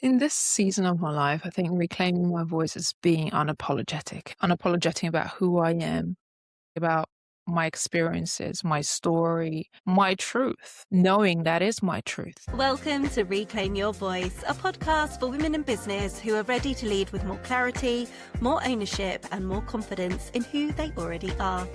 In this season of my life, I think reclaiming my voice is being unapologetic about who I am, about my experiences, my story, my truth, knowing that is my truth. Welcome to Reclaim Your Voice, a podcast for women in business who are ready to lead with more clarity, more ownership, and more confidence in who they already are.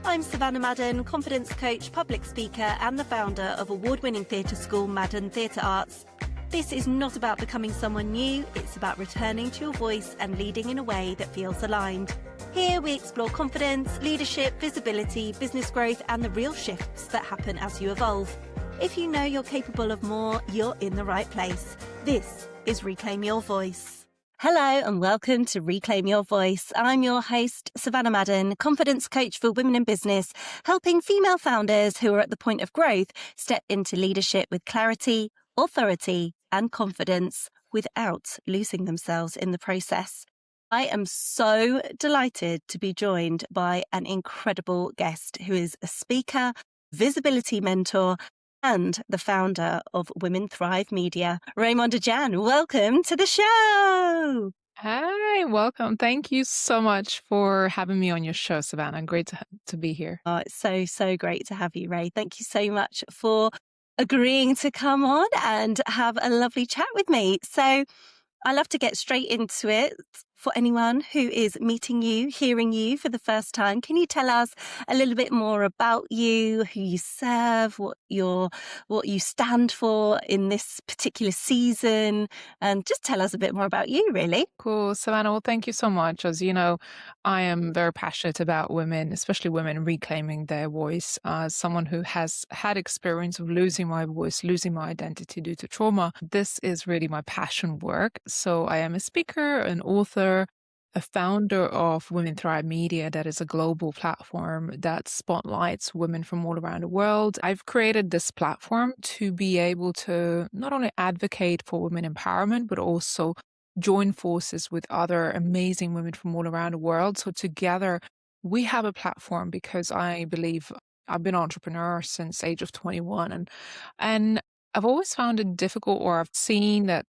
I'm Savanna Madden, confidence coach, public speaker, and the founder of award-winning theatre school Madden Theatre Arts. This is not about becoming someone new, it's about returning to your voice and leading in a way that feels aligned. Here we explore confidence, leadership, visibility, business growth, and the real shifts that happen as you evolve. If you know you're capable of more, you're in the right place. This is Reclaim Your Voice. Hello and welcome to Reclaim Your Voice. I'm your host, Savanna Madden, confidence coach for women in business, helping female founders who are at the point of growth step into leadership with clarity, authority, and confidence without losing themselves in the process. I am so delighted to be joined by an incredible guest who is a speaker, visibility mentor, and the founder of Women Thrive Media. Raimonda Jan, welcome to the show. Hi, welcome. Thank you so much for having me on your show, Savannah. Great to be here. Oh, it's so great to have you, Ray. Thank you so much for agreeing to come on and have a lovely chat with me. So I love to get straight into it. For anyone who is meeting you, hearing you for the first time, can you tell us a little bit more about you, who you serve, what you stand for in this particular season, and just tell us a bit more about you, really? Cool, Savannah. Well, thank you so much. As you know, I am very passionate about women, especially women reclaiming their voice. As someone who has had experience of losing my voice, losing my identity due to trauma, this is really my passion work. So I am a speaker, an author, a founder of Women Thrive Media, that is a global platform that spotlights women from all around the world. I've created this platform to be able to not only advocate for women empowerment, but also join forces with other amazing women from all around the world. So together we have a platform because I believe I've been an entrepreneur since age of 21 and I've always found it difficult, or I've seen that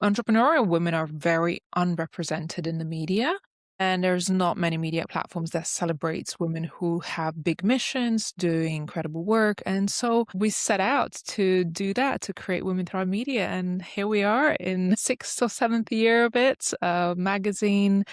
entrepreneurial women are very unrepresented in the media, and there's not many media platforms that celebrates women who have big missions, doing incredible work. And so we set out to do that, to create Women Thrive Media. And here we are in 6th or 7th year of it, a magazine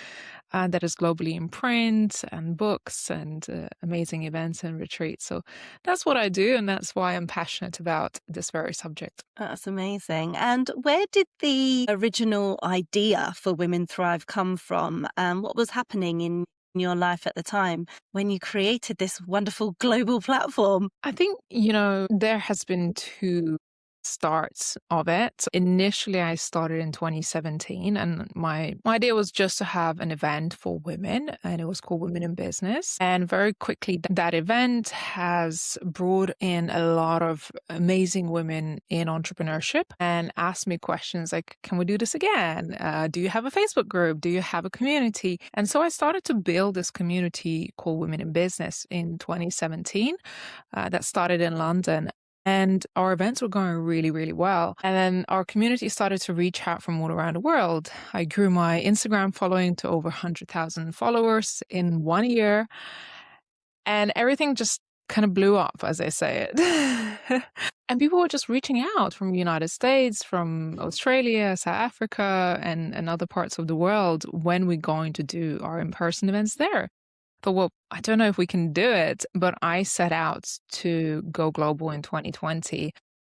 that is globally in print and books and amazing events and retreats. So that's what I do, and that's why I'm passionate about this very subject. That's amazing. And where did the original idea for Women Thrive come from? What was happening in your life at the time when you created this wonderful global platform? I think, there has been two starts of it. Initially, I started in 2017, and my idea was just to have an event for women, and it was called Women in Business. And very quickly, that event has brought in a lot of amazing women in entrepreneurship and asked me questions like, can we do this again? Do you have a Facebook group? Do you have a community? And so I started to build this community called Women in Business in 2017 that started in London. And our events were going really, really well. And then our community started to reach out from all around the world. I grew my Instagram following to over 100,000 followers in 1 year. And everything just kind of blew up, as I say it. And people were just reaching out from the United States, from Australia, South Africa, and other parts of the world when we're going to do our in-person events there. Thought, well, I don't know if we can do it, but I set out to go global in 2020.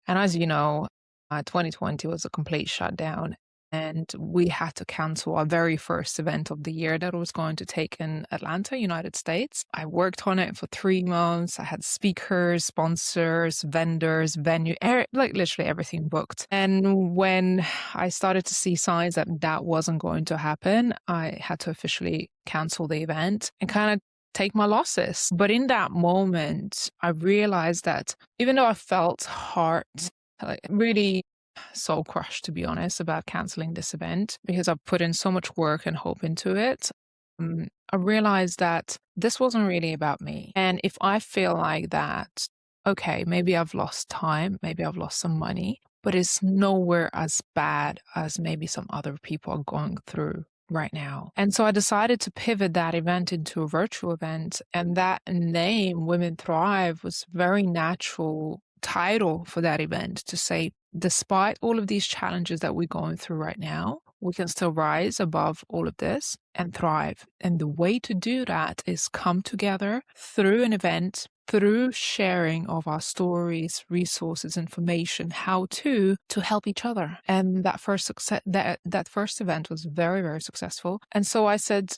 And as you know, 2020 was a complete shutdown, and we had to cancel our very first event of the year that was going to take in Atlanta, United States. I worked on it for 3 months. I had speakers, sponsors, vendors, venue, like literally everything booked. And when I started to see signs that that wasn't going to happen, I had to officially cancel the event and kind of take my losses. But in that moment, I realized that even though I felt hard, like really soul crushed, to be honest, about canceling this event, because I've put in so much work and hope into it, I realized that this wasn't really about me. And if I feel like that, okay, maybe I've lost time, maybe I've lost some money, but it's nowhere as bad as maybe some other people are going through right now. And so I decided to pivot that event into a virtual event. And that name, Women Thrive, was very natural title for that event to say, despite all of these challenges that we're going through right now, we can still rise above all of this and thrive. And the way to do that is come together through an event, through sharing of our stories, resources, information, how to help each other. And that first event was very, very successful. And so I said,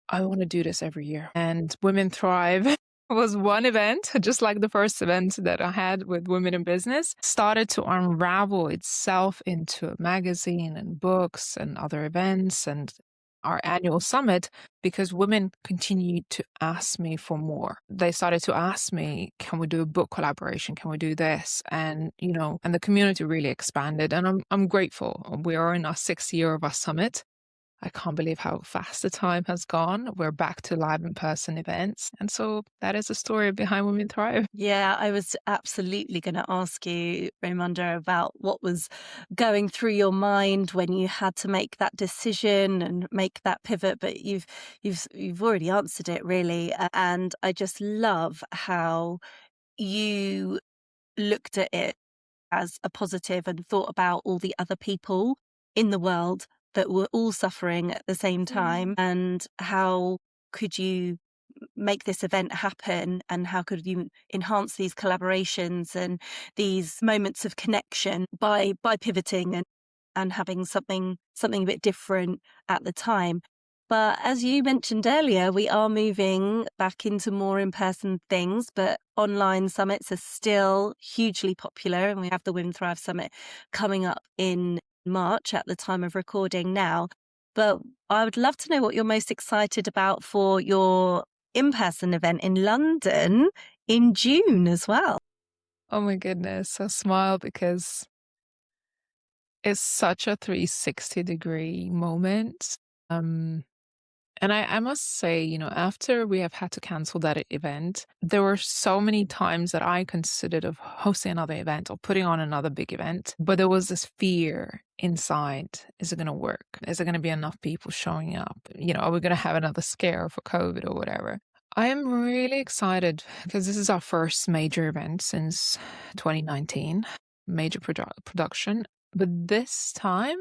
I want to do this every year. And Women Thrive was one event, just like the first event that I had with Women in Business, started to unravel itself into a magazine and books and other events and our annual summit, because women continued to ask me for more. They started to ask me, can we do a book collaboration? Can we do this? And, and the community really expanded. And I'm grateful. We are in our 6th year of our summit. I can't believe how fast the time has gone. We're back to live in-person events. And so that is the story behind Women Thrive. Yeah, I was absolutely going to ask you, Raimonda, about what was going through your mind when you had to make that decision and make that pivot. But you've already answered it, really. And I just love how you looked at it as a positive and thought about all the other people in the world that were all suffering at the same time, and how could you make this event happen, and how could you enhance these collaborations and these moments of connection by pivoting and having something a bit different at the time. But as you mentioned earlier, we are moving back into more in-person things, but online summits are still hugely popular. And we have the Women Thrive Summit coming up in March at the time of recording now. But I would love to know what you're most excited about for your in-person event in London in June as well. Oh my goodness. I smile because it's such a 360-degree moment. And I must say, after we have had to cancel that event, there were so many times that I considered of hosting another event or putting on another big event. But there was this fear inside. Is it going to work? Is there going to be enough people showing up? Are we going to have another scare for COVID or whatever? I am really excited because this is our first major event since 2019, major production. But this time,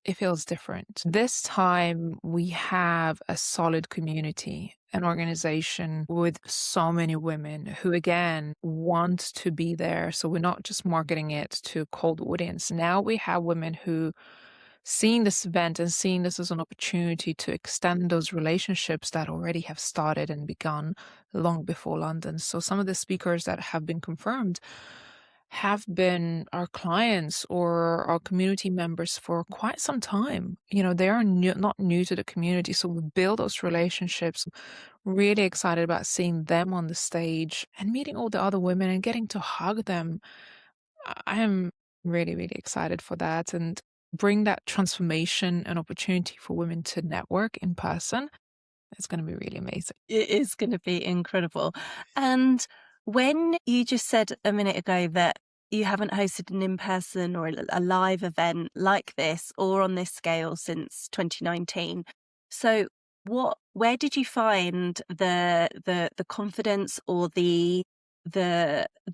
it feels different. This time we have a solid community, an organization with so many women who, again, want to be there. So we're not just marketing it to a cold audience. Now we have women who seeing this event and seeing this as an opportunity to extend those relationships that already have started and begun long before London. So some of the speakers that have been confirmed have been our clients or our community members for quite some time. They are not new to the community. So we build those relationships. Really excited about seeing them on the stage and meeting all the other women and getting to hug them. I am really, really excited for that and bring that transformation and opportunity for women to network in person. It's going to be really amazing. It is going to be incredible. And when you just said a minute ago that you haven't hosted an in-person or a live event like this or on this scale since 2019. So where did you find the confidence or the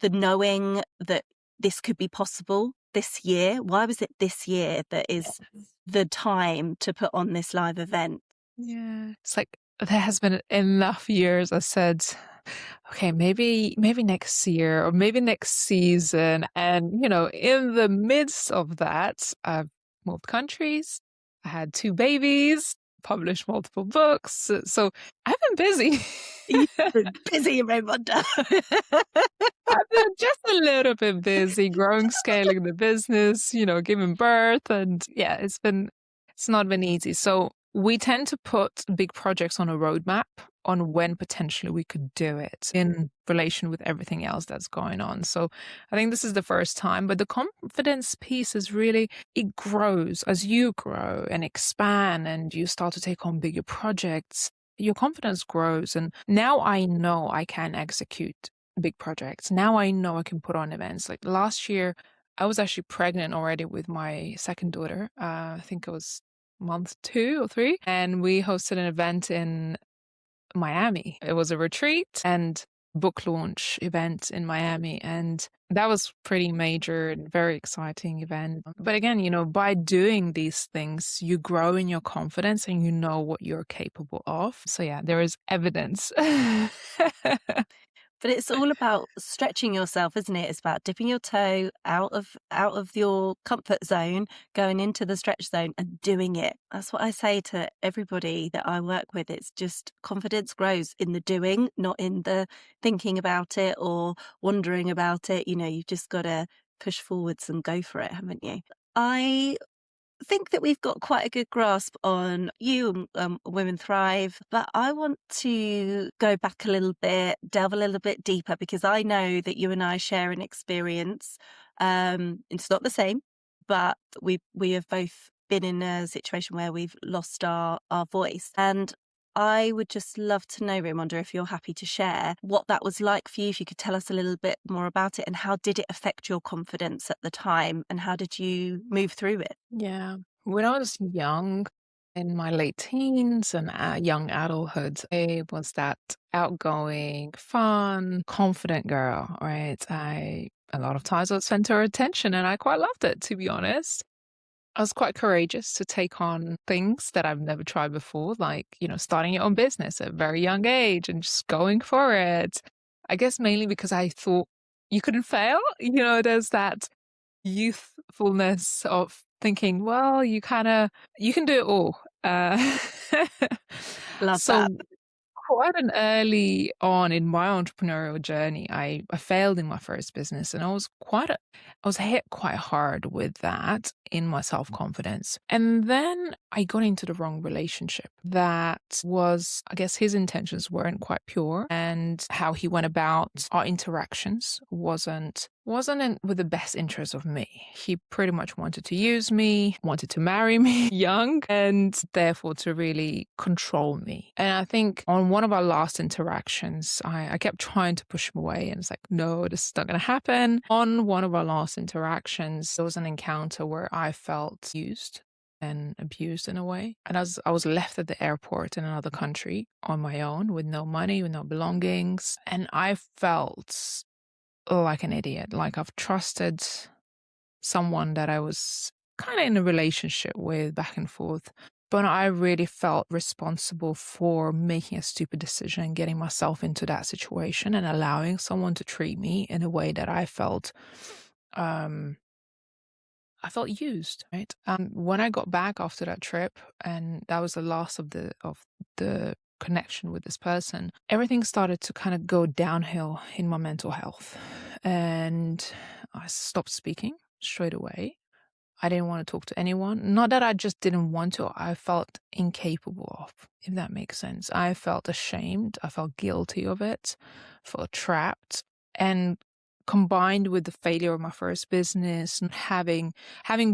knowing that this could be possible this year? Why was it this year that is the time to put on this live event? Yeah, it's like there has been enough years. I said, okay, maybe next year or maybe next season. And, in the midst of that, I've moved countries. I had 2 babies, published multiple books. So I've been busy. You've been busy, Raimonda. I've been just a little bit busy growing, scaling the business, giving birth. And yeah, it's not been easy. So we tend to put big projects on a roadmap on when potentially we could do it in relation with everything else that's going on. So I think this is the first time, but the confidence piece is really, it grows as you grow and expand and you start to take on bigger projects. Your confidence grows. And now I know I can execute big projects. Now I know I can put on events. Like last year, I was actually pregnant already with my second daughter. I think it was month 2 or 3. And we hosted an event in Miami. It was a retreat and book launch event in Miami. And that was pretty major and very exciting event. But again, by doing these things, you grow in your confidence and you know what you're capable of. So yeah, there is evidence. But it's all about stretching yourself, isn't it? It's about dipping your toe out of your comfort zone, going into the stretch zone and doing it. That's what I say to everybody that I work with. It's just confidence grows in the doing, not in the thinking about it or wondering about it. You've just got to push forwards and go for it, haven't you? I think that we've got quite a good grasp on you and Women Thrive, but I want to go back a little bit, delve a little bit deeper, because I know that you and I share an experience. It's not the same, but we have both been in a situation where we've lost our voice. And I would just love to know, Raimonda, if you're happy to share what that was like for you, if you could tell us a little bit more about it, and how did it affect your confidence at the time, and how did you move through it? Yeah. When I was young, in my late teens and young adulthood, I was that outgoing, fun, confident girl, right? A lot of times I'd center attention and I quite loved it, to be honest. I was quite courageous to take on things that I've never tried before, like, starting your own business at a very young age and just going for it. I guess mainly because I thought you couldn't fail. There's that youthfulness of thinking, well, you can do it all. Love So that. quite an early on in my entrepreneurial journey, I failed in my first business, and I was hit quite hard with that in my self-confidence. And then I got into the wrong relationship. That was, I guess, his intentions weren't quite pure, and how he went about our interactions wasn't with the best interest of me. He pretty much wanted to use me, wanted to marry me young, and therefore to really control me. And I think on one of our last interactions, I kept trying to push him away, and it's like, no, this is not going to happen. On one of our last interactions, there was an encounter where I felt used and abused in a way. And as I was left at the airport in another country on my own with no money, with no belongings, and I felt like an idiot. Like I've trusted someone that I was kind of in a relationship with back and forth. But I really felt responsible for making a stupid decision and getting myself into that situation and allowing someone to treat me in a way that I felt used, right? When I got back after that trip, and that was the last of the connection with this person, everything started to kind of go downhill in my mental health. And I stopped speaking straight away. I didn't want to talk to anyone. Not that I just didn't want to, I felt incapable of, if that makes sense. I felt ashamed. I felt guilty of it, felt trapped. And combined with the failure of my first business and having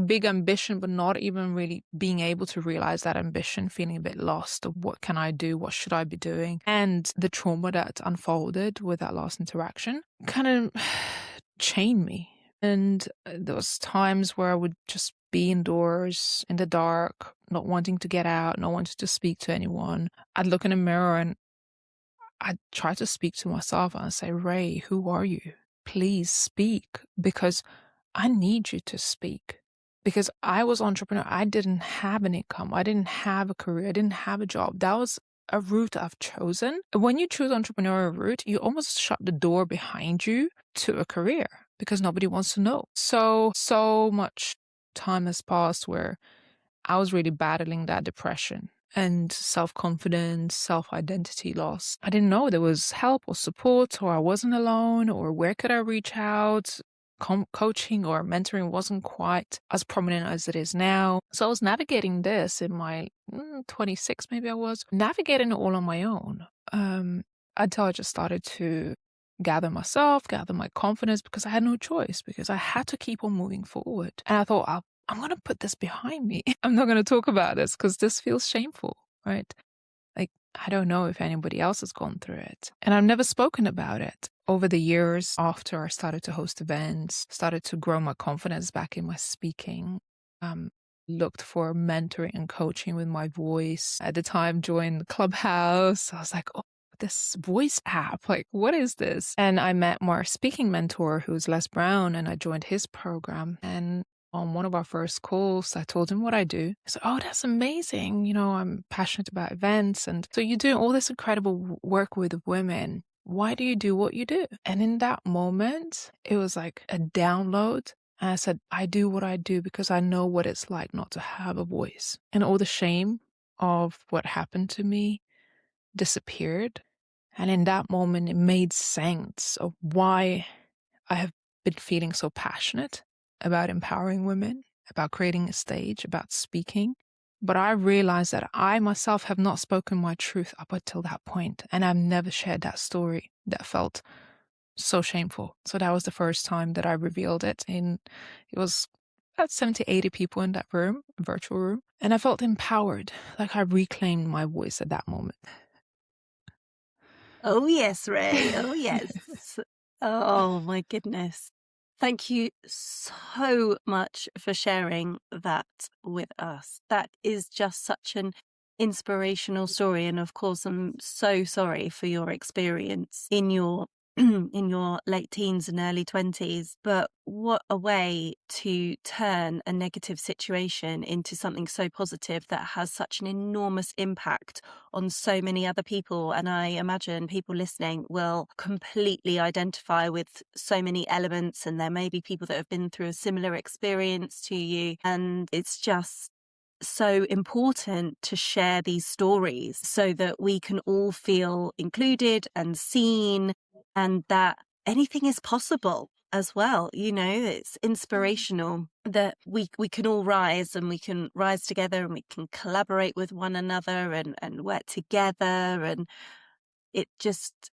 big ambition, but not even really being able to realize that ambition, feeling a bit lost of what can I do? What should I be doing? And the trauma that unfolded with that last interaction kind of chained me. And there was times where I would just be indoors in the dark, not wanting to get out, not wanting to speak to anyone. I'd look in a mirror and I'd try to speak to myself and I'd say, Ray, who are you? Please speak, because I need you to speak. Because I was entrepreneur. I didn't have an income. I didn't have a career. I didn't have a job. That was a route I've chosen. When you choose entrepreneurial route, you almost shut the door behind you to a career because nobody wants to know. So much time has passed where I was really battling that depression and self-confidence, self-identity loss. I didn't know there was help or support, or I wasn't alone, or where could I reach out? Coaching or mentoring wasn't quite as prominent as it is now. So I was navigating this in my 26, maybe I was, navigating it all on my own until I just started to gather myself, gather my confidence, because I had no choice, because I had to keep on moving forward. And I thought, I'm going to put this behind me. I'm not going to talk about this because this feels shameful, right? Like, I don't know if anybody else has gone through it. And I've never spoken about it. Over the years, after I started to host events, started to grow my confidence back in my speaking, um, looked for mentoring and coaching with my voice. At the time, joined Clubhouse. I was like, oh, this voice app, like, what is this? And I met my speaking mentor, who's Les Brown, and I joined his program. And on one of our first calls, I told him what I do. He said, oh, that's amazing. You know, I'm passionate about events. And so you're doing all this incredible work with women. Why do you do what you do? And in that moment, it was like a download. And I said, I do what I do because I know what it's like not to have a voice. And all the shame of what happened to me disappeared. And in that moment, it made sense of why I have been feeling so passionate about empowering women, about creating a stage, about speaking. But I realized that I myself have not spoken my truth up until that point, and I've never shared that story. That felt so shameful. So that was the first time that I revealed it. And it was about 70, 80 people in that room, virtual room. And I felt empowered, like I reclaimed my voice at that moment. Oh, yes, Ray. Oh, yes. Oh, my goodness. Thank you so much for sharing that with us. That is just such an inspirational story. And of course, I'm so sorry for your experience in your in your late teens and early 20s. But what a way to turn a negative situation into something so positive that has such an enormous impact on so many other people. And I imagine people listening will completely identify with so many elements. And there may be people that have been through a similar experience to you. And it's just so important to share these stories so that we can all feel included and seen, and that anything is possible as well. You know, it's inspirational that we can all rise, and we can rise together, and we can collaborate with one another and work together. And it just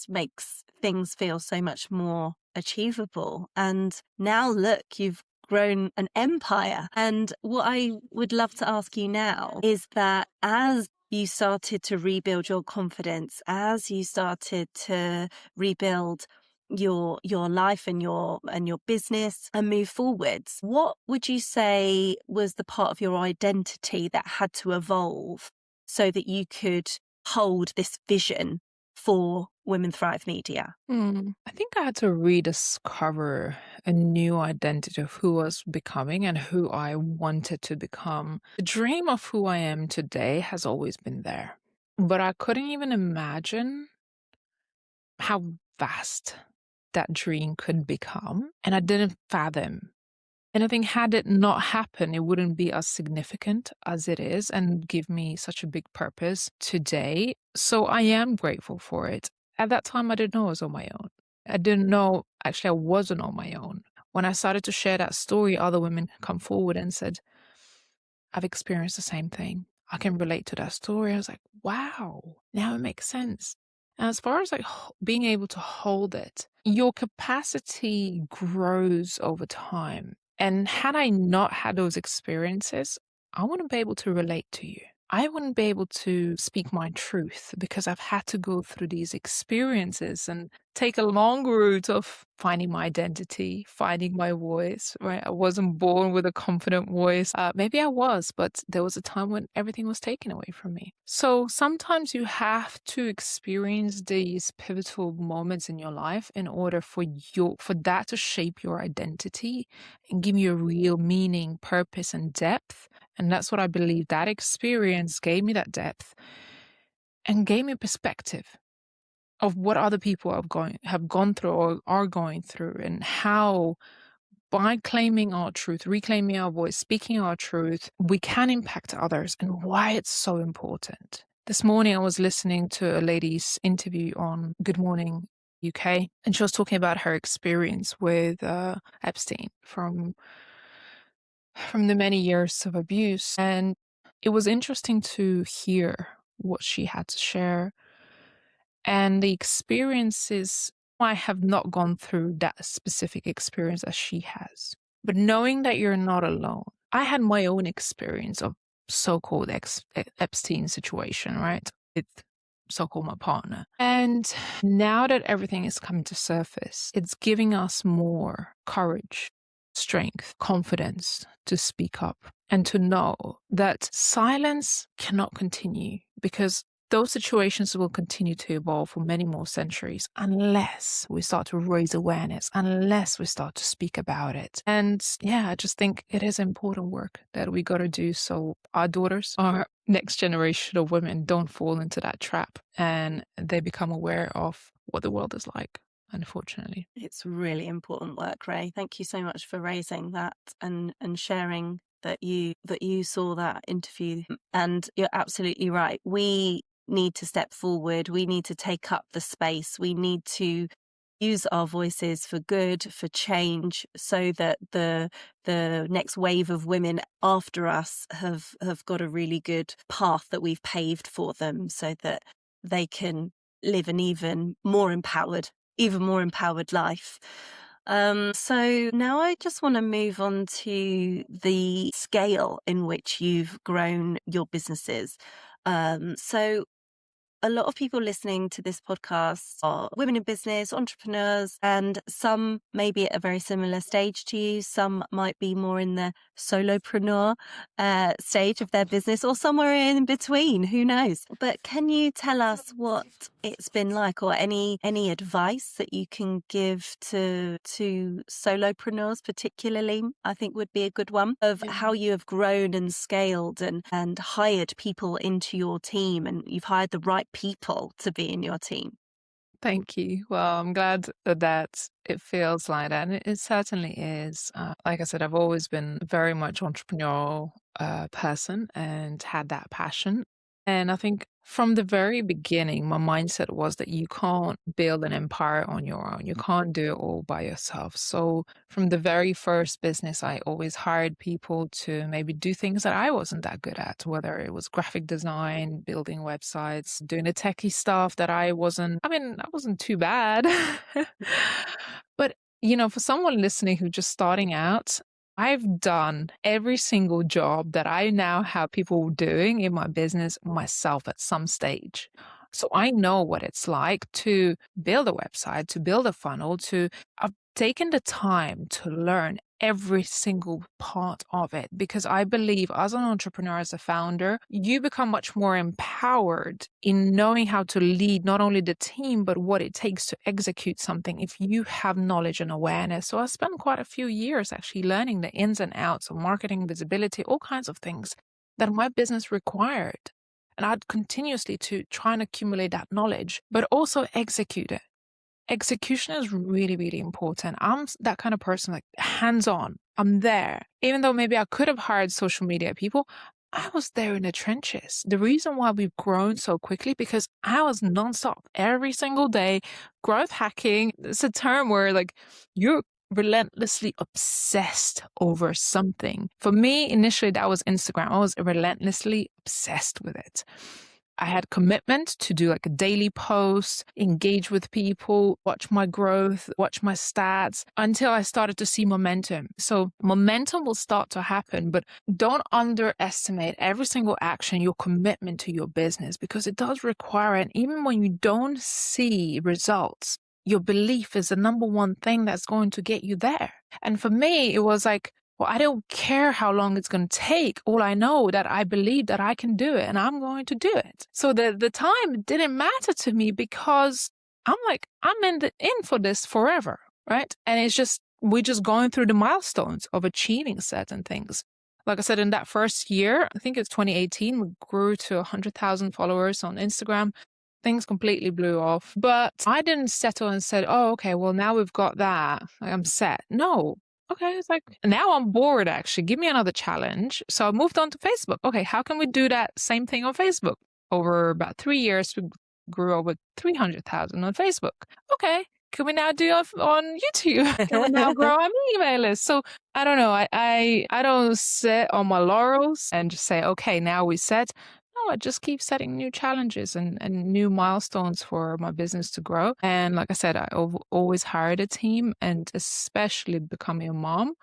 makes things feel so much more achievable. And now look, you've grown an empire. And what I would love to ask you now is that as you started to rebuild your confidence, as you started to rebuild your life and your business and move forwards, what would you say was the part of your identity that had to evolve so that you could hold this vision for Women Thrive Media? I think I had to rediscover a new identity of who I was becoming and who I wanted to become. The dream of who I am today has always been there, but I couldn't even imagine how vast that dream could become. And I didn't fathom. And I think had it not happened, it wouldn't be as significant as it is and give me such a big purpose today. So I am grateful for it. At that time, I didn't know I was on my own. I didn't know, actually, I wasn't on my own. When I started to share that story, other women come forward and said, I've experienced the same thing. I can relate to that story. I was like, wow, now it makes sense. And as far as like being able to hold it, your capacity grows over time. And had I not had those experiences, I wouldn't be able to relate to you. I wouldn't be able to speak my truth because I've had to go through these experiences and take a long route of finding my identity, finding my voice, right? I wasn't born with a confident voice. Maybe I was, but there was a time when everything was taken away from me. So sometimes you have to experience these pivotal moments in your life in order for that to shape your identity and give you a real meaning, purpose, and depth. And that's what I believe that experience gave me, that depth, and gave me perspective of what other people have gone through or are going through, and how by claiming our truth, reclaiming our voice, speaking our truth, we can impact others, and why it's so important. This morning, I was listening to a lady's interview on Good Morning UK, and she was talking about her experience with Epstein from the many years of abuse. And it was interesting to hear what she had to share. And the experiences, I have not gone through that specific experience as she has. But knowing that you're not alone, I had my own experience of so-called Epstein situation, right? with so-called my partner. And now that everything is coming to surface, it's giving us more courage, strength, confidence to speak up and to know that silence cannot continue, because those situations will continue to evolve for many more centuries unless we start to raise awareness, unless we start to speak about it. And yeah, I just think it is important work that we got to do so our daughters, our next generation of women, don't fall into that trap and they become aware of what the world is like. Unfortunately, it's really important work, Ray. Thank you so much for raising that and sharing that you saw that interview. And you're absolutely right. We need to step forward. We need to take up the space. We need to use our voices for good, for change, so that the next wave of women after us have got a really good path that we've paved for them, so that they can live an even more empowered life. So now I just want to move on to the scale in which you've grown your businesses. So a lot of people listening to this podcast are women in business, entrepreneurs, and some may be at a very similar stage to you. Some might be more in the solopreneur stage of their business, or somewhere in between, who knows? But can you tell us what it's been like, or any advice that you can give to solopreneurs particularly, I think would be a good one, of how you have grown and scaled and hired people into your team, and you've hired the right people to be in your team. thank you. Well, I'm glad that it feels like that. And it certainly is. Like I said, I've always been very much entrepreneurial person and had that passion. And I think from the very beginning, my mindset was that you can't build an empire on your own. You can't do it all by yourself. So from the very first business, I always hired people to maybe do things that I wasn't that good at, whether it was graphic design, building websites, doing the techie stuff that I wasn't too bad. But, for someone listening who's just starting out, I've done every single job that I now have people doing in my business myself at some stage. So I know what it's like to build a website, to build a funnel, I've taken the time to learn every single part of it, because I believe as an entrepreneur, as a founder, you become much more empowered in knowing how to lead not only the team, but what it takes to execute something if you have knowledge and awareness. So I spent quite a few years actually learning the ins and outs of marketing, visibility, all kinds of things that my business required. And I'd continuously to try and accumulate that knowledge, but also execute it. Execution is really, really important. I'm that kind of person, like hands-on. I'm there. Even though maybe I could have hired social media people, I was there in the trenches. The reason why we've grown so quickly, because I was nonstop every single day. Growth hacking, it's a term where like you're relentlessly obsessed over something. For me, initially, that was Instagram. I was relentlessly obsessed with it. I had commitment to do like a daily post, engage with people, watch my growth, watch my stats, until I started to see momentum. So momentum will start to happen, but don't underestimate every single action, your commitment to your business, because it does require it. And even when you don't see results, your belief is the number one thing that's going to get you there. And for me, it was like, well, I don't care how long it's going to take. All I know that I believe that I can do it and I'm going to do it. So the time didn't matter to me, because I'm like, I'm in for this forever, right? And it's just, we're just going through the milestones of achieving certain things. Like I said, in that first year, I think it's 2018, we grew to 100,000 followers on Instagram. Things completely blew off. But I didn't settle and said, oh, okay, well, now we've got that, like, I'm set. No. Okay, it's like, now I'm bored, actually. Give me another challenge. So I moved on to Facebook. Okay, how can we do that same thing on Facebook? Over about 3 years, we grew over 300,000 on Facebook. Okay, can we now do it on YouTube? Can we now grow our email list? So I don't know. I don't sit on my laurels and just say, okay, now we set. No, I just keep setting new challenges and new milestones for my business to grow. And like I said, I always hired a team, and especially becoming a mom,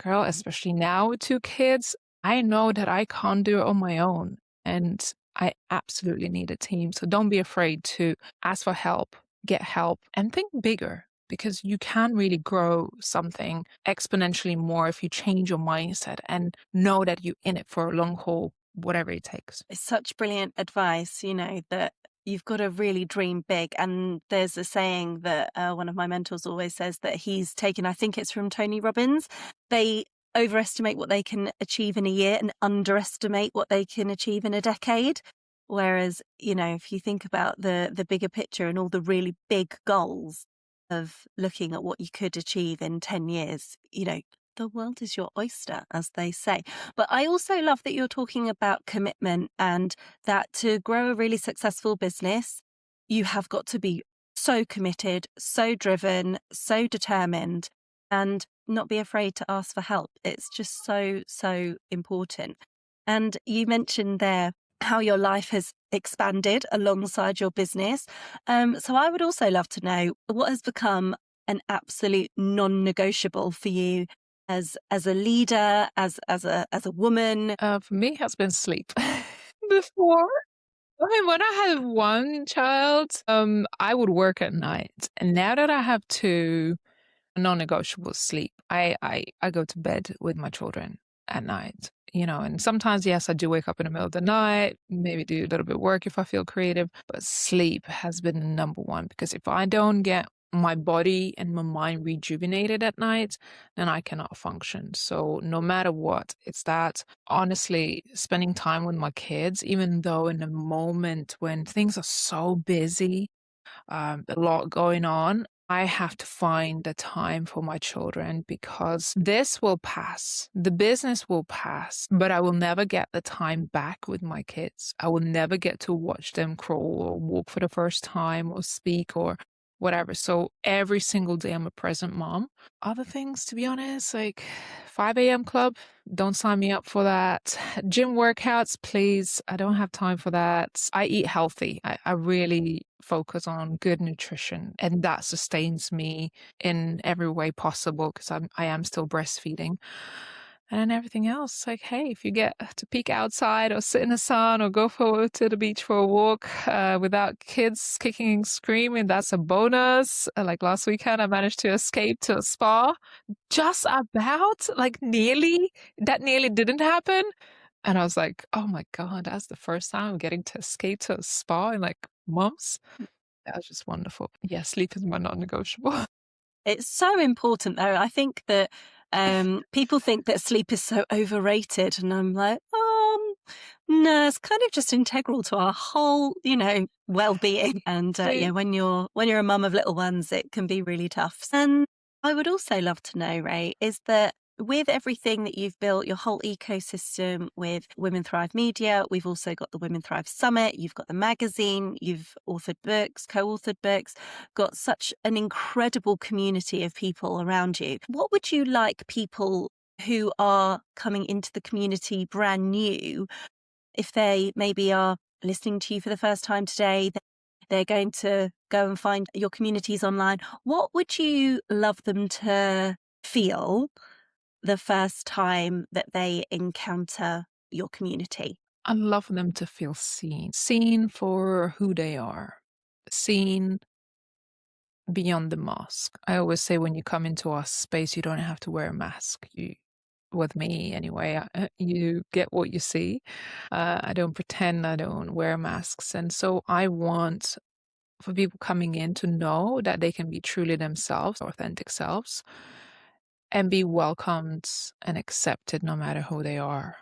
girl, especially now with 2 kids, I know that I can't do it on my own. And I absolutely need a team. So don't be afraid to ask for help, get help, and think bigger because you can really grow something exponentially more if you change your mindset and know that you're in it for a long haul, whatever it takes. It's such brilliant advice, that you've got to really dream big. And there's a saying that one of my mentors always says that he's taken, I think it's from Tony Robbins. They overestimate what they can achieve in a year and underestimate what they can achieve in a decade. Whereas, if you think about the bigger picture and all the really big goals of looking at what you could achieve in 10 years, the world is your oyster, as they say. But I also love that you're talking about commitment and that to grow a really successful business, you have got to be so committed, so driven, so determined, and not be afraid to ask for help. It's just so, so important. And you mentioned there how your life has expanded alongside your business. So I would also love to know what has become an absolute non-negotiable for you as a leader, as a woman. For me, it has been sleep. Before, I mean, when I had one child, I would work at night, and now that I have two, non-negotiable sleep. I go to bed with my children at night, and sometimes, yes, I do wake up in the middle of the night, maybe do a little bit of work if I feel creative, but sleep has been the number one because if I don't get my body and my mind rejuvenated at night, then I cannot function. So no matter what, it's that honestly spending time with my kids, even though in a moment when things are so busy, a lot going on, I have to find the time for my children because this will pass. The business will pass, but I will never get the time back with my kids. I will never get to watch them crawl or walk for the first time or speak or whatever. So every single day I'm a present mom. Other things, to be honest, like 5 a.m. club, don't sign me up for that. Gym workouts, please. I don't have time for that. I eat healthy. I really focus on good nutrition and that sustains me in every way possible because I am still breastfeeding. And then everything else, like, hey, if you get to peek outside or sit in the sun or go to the beach for a walk without kids kicking and screaming, that's a bonus. Like last weekend, I managed to escape to a spa. Just about, like that nearly didn't happen. And I was like, oh my God, that's the first time I'm getting to escape to a spa in like months. That was just wonderful. Yeah, sleep is my non-negotiable. It's so important, though. I think that people think that sleep is so overrated, and I'm like, no, it's kind of just integral to our whole, well-being. And when you're a mum of little ones, it can be really tough. And I would also love to know, Ray, is that with everything that you've built, your whole ecosystem with Women Thrive Media, we've also got the Women Thrive Summit, you've got the magazine, you've authored books, co-authored books, got such an incredible community of people around you. What would you like people who are coming into the community brand new, if they maybe are listening to you for the first time today, they're going to go and find your communities online, what would you love them to feel the first time that they encounter your community? I love them to feel seen for who they are, seen beyond the mask. I always say when you come into our space, you don't have to wear a mask. With me anyway, you get what you see. I don't pretend, I don't wear masks. And so I want for people coming in to know that they can be truly themselves, authentic selves, and be welcomed and accepted no matter who they are,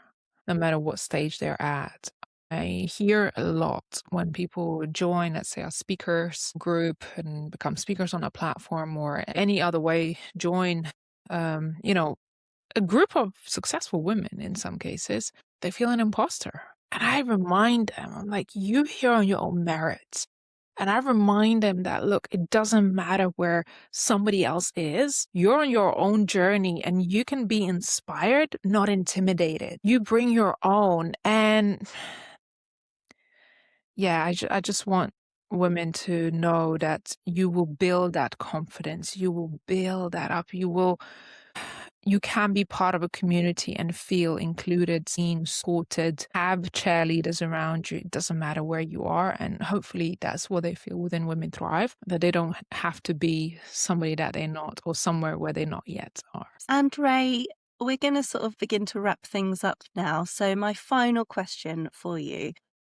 no matter what stage they're at. I hear a lot when people join, let's say, a speakers group and become speakers on a platform or any other way, join, a group of successful women in some cases, they feel an imposter. And I remind them, I'm like, you're here on your own merit. And I remind them that, look, it doesn't matter where somebody else is. You're on your own journey and you can be inspired, not intimidated. You bring your own. And yeah, I just want women to know that you will build that confidence. You will build that up. you can be part of a community and feel included, seen, supported, have cheerleaders around you. It doesn't matter where you are. And hopefully that's what they feel within Women Thrive, that they don't have to be somebody that they're not or somewhere where they not yet are. And Ray, we're going to sort of begin to wrap things up now. So my final question for you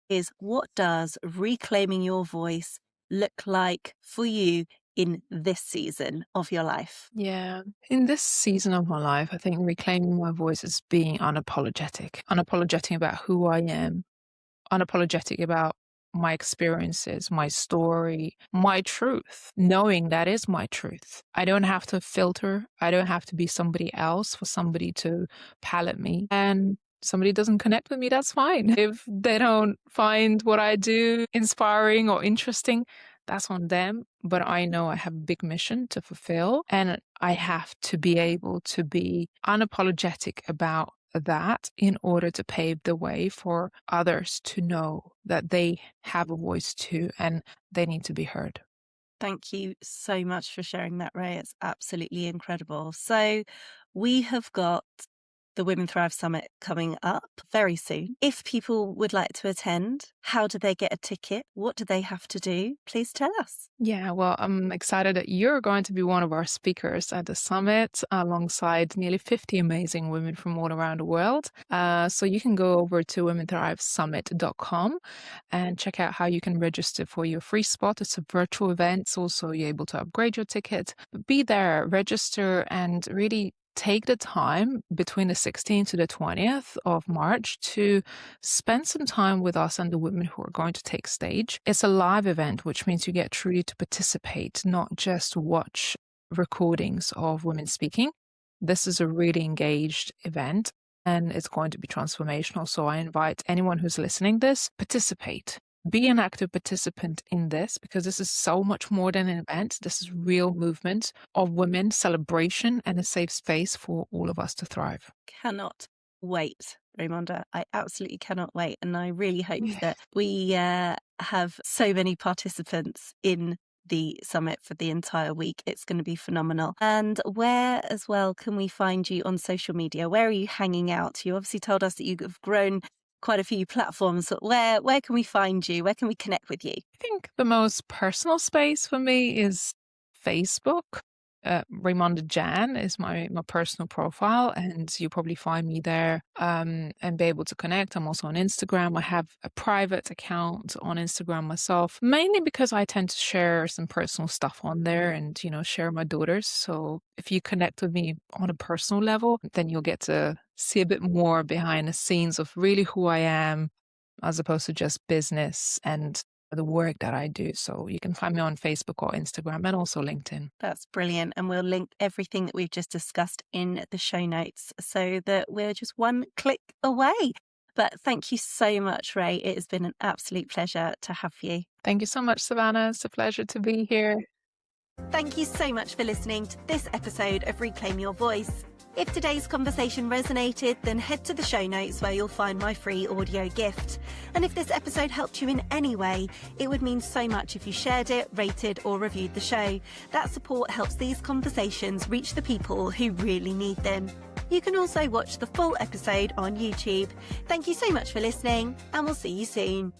is, what does reclaiming your voice look like for you in this season of your life? Yeah. In this season of my life, I think reclaiming my voice is being unapologetic about who I am, unapologetic about my experiences, my story, my truth, knowing that is my truth. I don't have to filter. I don't have to be somebody else for somebody to palate me. And somebody doesn't connect with me, that's fine. If they don't find what I do inspiring or interesting, that's on them. But I know I have a big mission to fulfill, and I have to be able to be unapologetic about that in order to pave the way for others to know that they have a voice too and they need to be heard. Thank you so much for sharing that, Ray. It's absolutely incredible. So we have got the Women Thrive Summit coming up very soon. If people would like to attend, how do they get a ticket? What do they have to do? Please tell us. Yeah, well, I'm excited that you're going to be one of our speakers at the summit alongside nearly 50 amazing women from all around the world. So you can go over to womenthrivesummit.com and check out how you can register for your free spot. It's a virtual event, so also you're able to upgrade your ticket. Be there, register, and really take the time between the 16th to the 20th of March to spend some time with us and the women who are going to take stage. It's a live event, which means you get truly to participate, not just watch recordings of women speaking. This is a really engaged event and it's going to be transformational. So I invite anyone who's listening to this, participate. Be an active participant in this, because this is so much more than an event. This is real movement of women, celebration, and a safe space for all of us to thrive. Cannot wait, Raimonda. I absolutely cannot wait. And I really hope that we have so many participants in the summit for the entire week. It's going to be phenomenal. And where as well can we find you on social media? Where are you hanging out? You obviously told us that you've grown quite a few platforms. Where can we find you? Where can we connect with you? I think the most personal space for me is Facebook. Raimonda Jan is my personal profile, and you'll probably find me there and be able to connect. I'm also on Instagram. I have a private account on Instagram myself, mainly because I tend to share some personal stuff on there and, share my daughters. So if you connect with me on a personal level, then you'll get to see a bit more behind the scenes of really who I am, as opposed to just business and the work that I do. So you can find me on Facebook or Instagram and also LinkedIn. That's brilliant. And we'll link everything that we've just discussed in the show notes so that we're just one click away. But thank you so much, Ray. It has been an absolute pleasure to have you. Thank you so much, Savanna. It's a pleasure to be here. Thank you so much for listening to this episode of Reclaim Your Voice. If today's conversation resonated, then head to the show notes where you'll find my free audio gift. And if this episode helped you in any way, it would mean so much if you shared it, rated or reviewed the show. That support helps these conversations reach the people who really need them. You can also watch the full episode on YouTube. Thank you so much for listening, and we'll see you soon.